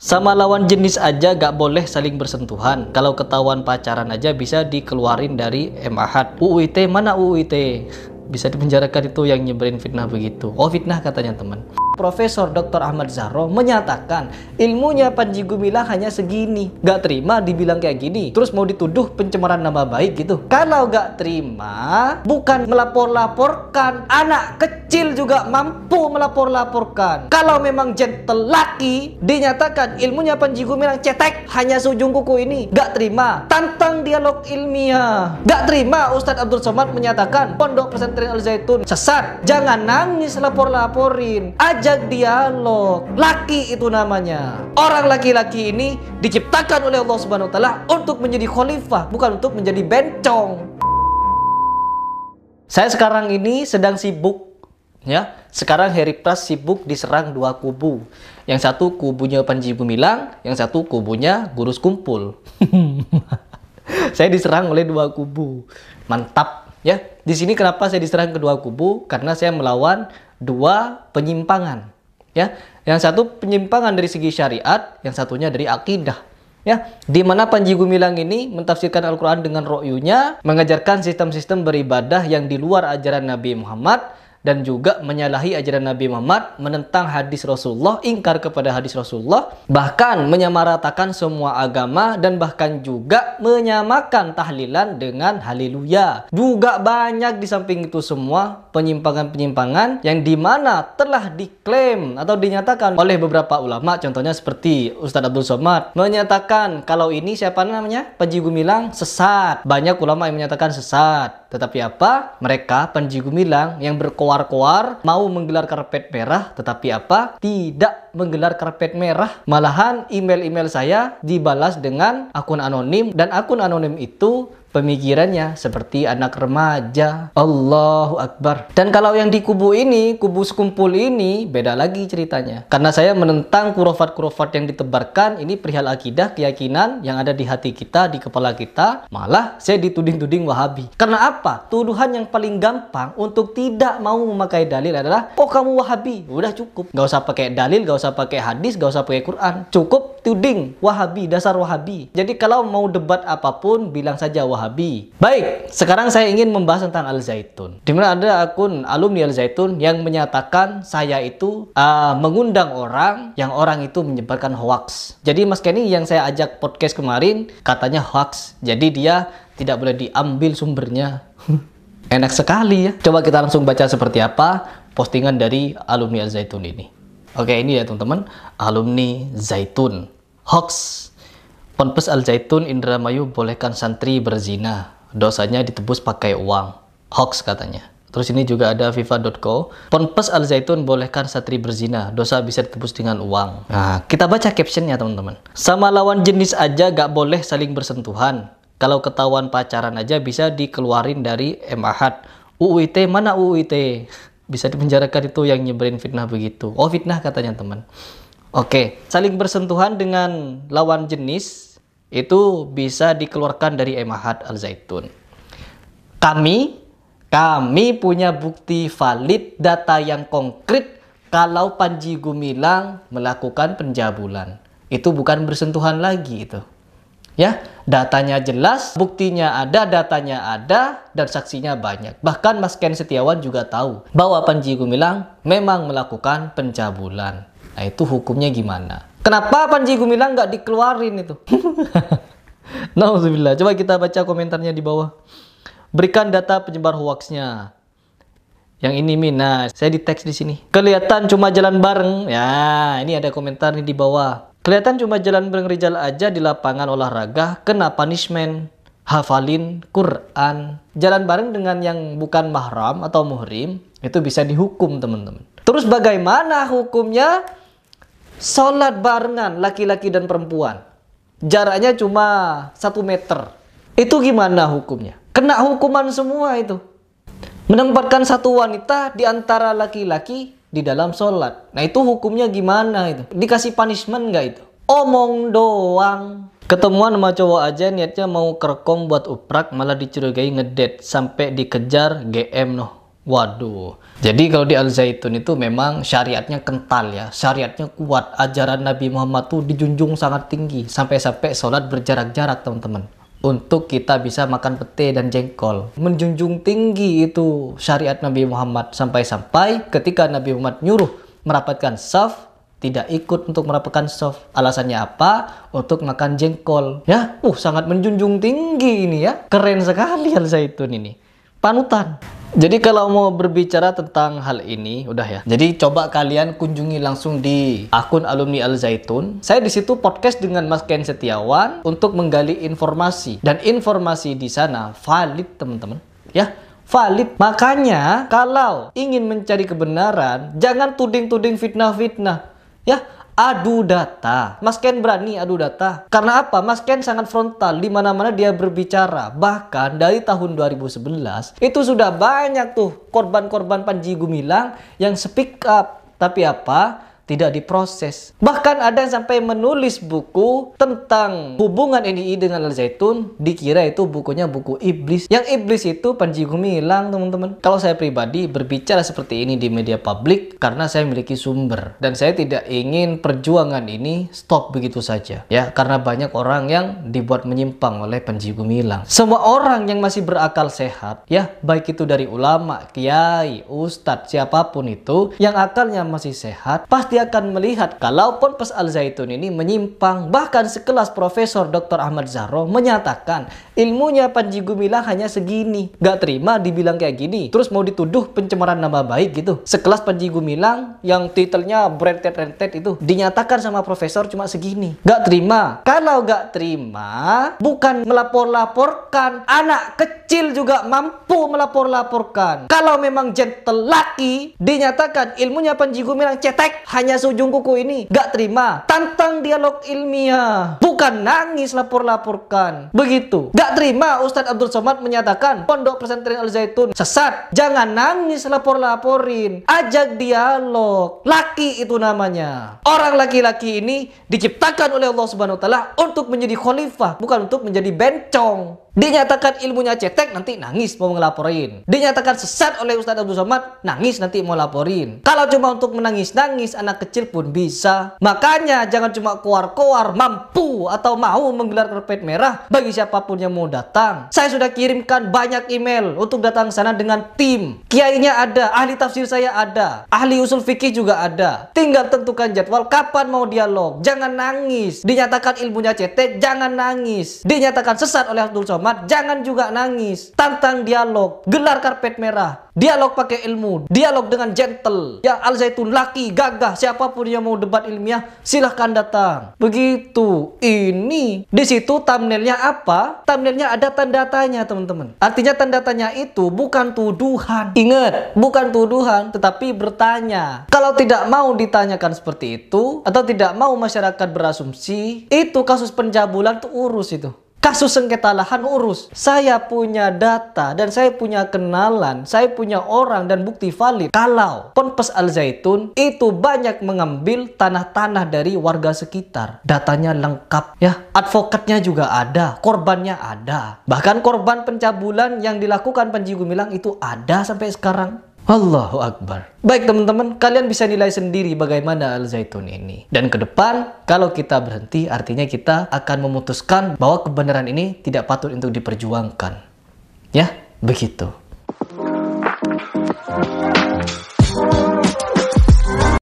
Sama lawan jenis aja gak boleh saling bersentuhan. Kalau ketahuan pacaran aja bisa dikeluarin dari MAHAT. UU ITE mana UU ITE? Bisa dipenjarakan itu yang nyebarin fitnah begitu. Oh, fitnah katanya teman. Profesor Dr. Ahmad Zahro menyatakan ilmunya Panji Gumilang hanya segini. Gak terima dibilang kayak gini. Terus mau dituduh pencemaran nama baik gitu. Kalau gak terima, bukan melapor-laporkan. Anak kecil juga mampu melapor-laporkan. Kalau memang gentle laki, dinyatakan ilmunya Panji Gumilang cetek, hanya seujung kuku ini. Gak terima, tantang dialog ilmiah. Gak terima Ustadz Abdul Somad menyatakan Pondok Pesantren Al Zaitun sesat. Jangan nangis lapor-laporin. Ajak dialog. Laki itu namanya. Orang laki-laki ini diciptakan oleh Allah Subhanahu wa taala untuk menjadi khalifah, bukan untuk menjadi bencong. Saya sekarang ini sedang sibuk, ya. Sekarang Heri Pras sibuk diserang dua kubu. Yang satu kubunya Panji Gumilang, yang satu kubunya Gurus Kumpul. Saya diserang oleh dua kubu. Mantap, ya. Di sini kenapa saya diserang kedua kubu? Karena saya melawan dua penyimpangan, ya. Yang satu penyimpangan dari segi syariat, yang satunya dari akidah, ya. Di mana Panji Gumilang ini mentafsirkan Al-Quran dengan ro'yunya, mengajarkan sistem-sistem beribadah yang di luar ajaran Nabi Muhammad, dan juga menyalahi ajaran Nabi Muhammad, menentang hadis Rasulullah, ingkar kepada hadis Rasulullah, bahkan menyamaratakan semua agama, dan bahkan juga menyamakan tahlilan dengan haleluya. Juga banyak di samping itu semua penyimpangan-penyimpangan yang dimana telah diklaim atau dinyatakan oleh beberapa ulama, contohnya seperti Ustadz Abdul Somad menyatakan kalau ini siapa namanya? Panji Gumilang sesat. Banyak ulama yang menyatakan sesat. Tetapi apa? Mereka Panji Gumilang yang berkoar-koar mau menggelar karpet merah, tetapi apa? Tidak menggelar karpet merah. Malahan email-email saya dibalas dengan akun anonim, dan akun anonim itu pemikirannya seperti anak remaja. Allahu Akbar. Dan kalau yang di kubu ini, kubu sekumpul ini, beda lagi ceritanya. Karena saya menentang kurofat-kurofat yang ditebarkan, ini perihal akidah, keyakinan yang ada di hati kita, di kepala kita. Malah saya dituding-tuding Wahabi. Karena apa? Tuduhan yang paling gampang untuk tidak mau memakai dalil adalah, oh kamu Wahabi. Udah cukup. Gak usah pakai dalil, gak usah pakai hadis, gak usah pakai Quran. Cukup tuding Wahabi, dasar Wahabi. Jadi kalau mau debat apapun, bilang saja Wahabi. Baik, sekarang saya ingin membahas tentang Al Zaitun. Dimana ada akun alumni Al Zaitun yang menyatakan saya itu mengundang orang yang orang itu menyebarkan hoax. Jadi Mas Kenny yang saya ajak podcast kemarin katanya hoax. Jadi dia tidak boleh diambil sumbernya. Enak sekali ya. Coba kita langsung baca seperti apa postingan dari alumni Al Zaitun ini. Oke, ini ya teman-teman, alumni Zaitun. Hoax. Ponpes Al Zaitun Indramayu bolehkan santri berzina, dosanya ditebus pakai uang. Hoax katanya. Terus ini juga ada viva.co. Ponpes Al Zaitun bolehkan santri berzina, dosa bisa ditebus dengan uang. Nah, kita baca captionnya teman-teman. Sama lawan jenis aja gak boleh saling bersentuhan. Kalau ketahuan pacaran aja bisa dikeluarin dari MAHAT. UU ITE mana UU ITE? Bisa dipenjarakan itu yang nyebarin fitnah begitu. Oh, fitnah katanya teman. Oke, saling bersentuhan dengan lawan jenis itu bisa dikeluarkan dari MAHAT Al Zaitun. Kami punya bukti valid, data yang konkret kalau Panji Gumilang melakukan pencabulan. Itu bukan bersentuhan lagi itu. Ya, datanya jelas, buktinya ada, datanya ada, dan saksinya banyak. Bahkan Mas Ken Setiawan juga tahu bahwa Panji Gumilang memang melakukan pencabulan. Nah, itu hukumnya gimana? Kenapa Panji Gumilang nggak dikeluarin itu? Nauzubillah. Coba kita baca komentarnya di bawah. Berikan data penyebar hoaxnya. Yang ini Mina, saya di teks di sini. Kelihatan cuma jalan bareng. Ya, ini ada komentar nih di bawah. Kelihatan cuma jalan bareng Rijal aja di lapangan olahraga, kena punishment. Hafalin Quran. Jalan bareng dengan yang bukan mahram atau muhrim, itu bisa dihukum teman-teman. Terus bagaimana hukumnya? Sholat barengan laki-laki dan perempuan, jaraknya cuma 1 meter. Itu gimana hukumnya? Kena hukuman semua itu. Menempatkan satu wanita di antara laki-laki di dalam sholat. Nah itu hukumnya gimana itu? Dikasih punishment nggak itu? Omong doang. Ketemuan sama cowok aja niatnya mau kerekom buat uprak, malah dicurigai ngedate sampai dikejar GM noh. Waduh. Jadi kalau di Al Zaitun itu memang syariatnya kental ya. Syariatnya kuat. Ajaran Nabi Muhammad tuh dijunjung sangat tinggi. Sampai-sampai sholat berjarak-jarak teman-teman. Untuk kita bisa makan pete dan jengkol. Menjunjung tinggi itu syariat Nabi Muhammad. Sampai-sampai ketika Nabi Muhammad nyuruh merapatkan saf, tidak ikut untuk merapatkan saf. Alasannya apa? Untuk makan jengkol. Ya, sangat menjunjung tinggi ini ya. Keren sekali Al Zaitun ini. Panutan. Jadi kalau mau berbicara tentang hal ini, udah ya. Jadi coba kalian kunjungi langsung di akun alumni Al Zaitun. Saya di situ podcast dengan Mas Ken Setiawan untuk menggali informasi, dan informasi di sana valid teman-teman. Ya, valid. Makanya kalau ingin mencari kebenaran, jangan tuding-tuding fitnah-fitnah. Ya, adu data. Mas Ken berani adu data. Karena apa? Mas Ken sangat frontal di mana-mana dia berbicara. Bahkan dari tahun 2011 itu sudah banyak tuh korban-korban Panji Gumilang yang speak up. Tapi apa? Tidak diproses. Bahkan ada yang sampai menulis buku tentang hubungan NII dengan Al Zaitun, dikira itu bukunya buku iblis. Yang iblis itu Panji Gumilang, teman-teman. Kalau saya pribadi berbicara seperti ini di media publik karena saya memiliki sumber, dan saya tidak ingin perjuangan ini stop begitu saja. Ya, karena banyak orang yang dibuat menyimpang oleh Panji Gumilang. Semua orang yang masih berakal sehat, ya, baik itu dari ulama, kiai, ustadz, siapapun itu, yang akalnya masih sehat, pasti akan melihat kalau Ponpes Al Zaitun ini menyimpang. Bahkan sekelas Profesor Dr. Ahmad Zahro menyatakan ilmunya Panji Gumilang hanya segini. Gak terima dibilang kayak gini, terus mau dituduh pencemaran nama baik gitu. Sekelas Panji Gumilang yang titelnya berentet-rentet itu dinyatakan sama profesor cuma segini. Gak terima. Kalau gak terima, bukan melapor-laporkan, anak kecil juga mampu melapor-laporkan. Kalau memang gentle laki dinyatakan ilmunya Panji Gumilang cetek, hanya seujung kuku ini, gak terima. Tantang dialog ilmiah, bukan nangis lapor-laporkan. Begitu. Gak terima Ustadz Abdul Somad menyatakan Pondok Pesantren Al Zaitun sesat, jangan nangis lapor-laporin. Ajak dialog. Laki itu namanya. Orang laki-laki ini diciptakan oleh Allah Subhanahu wa taala untuk menjadi khalifah, bukan untuk menjadi bencong. Dinyatakan ilmunya cetek, nanti nangis mau ngelaporin. Dinyatakan sesat oleh Ustadz Abdul Somad, nangis nanti mau laporin. Kalau cuma untuk menangis-nangis, anak kecil pun bisa. Makanya jangan cuma koar-koar mampu atau mau menggelar karpet merah bagi siapapun yang mau datang. Saya sudah kirimkan banyak email untuk datang sana dengan tim. Kiainya ada, ahli tafsir saya ada, ahli usul fikih juga ada. Tinggal tentukan jadwal kapan mau dialog. Jangan nangis. Dinyatakan ilmunya cetek, jangan nangis. Dinyatakan sesat oleh Abdul Somad, jangan juga nangis. Tantang dialog, gelar karpet merah, dialog pakai ilmu, dialog dengan gentle. Ya, Al Zaitun laki, gagah, siapapun yang mau debat ilmiah silahkan datang. Begitu. Ini di situ thumbnailnya apa? Thumbnailnya ada tanda tanya, teman-teman. Artinya tanda tanya itu bukan tuduhan. Ingat, bukan tuduhan, tetapi bertanya. Kalau tidak mau ditanyakan seperti itu, atau tidak mau masyarakat berasumsi, itu kasus pencabulan tuh urus itu. Kasus sengketa lahan urus. Saya punya data dan saya punya kenalan, saya punya orang dan bukti valid. Kalau Ponpes Al Zaitun itu banyak mengambil tanah-tanah dari warga sekitar. Datanya lengkap ya. Advokatnya juga ada, korbannya ada. Bahkan korban pencabulan yang dilakukan Panji Gumilang itu ada sampai sekarang. Allahu Akbar. Baik teman-teman, kalian bisa nilai sendiri bagaimana Al Zaitun ini. Dan ke depan, kalau kita berhenti, artinya kita akan memutuskan bahwa kebenaran ini tidak patut untuk diperjuangkan. Ya, begitu.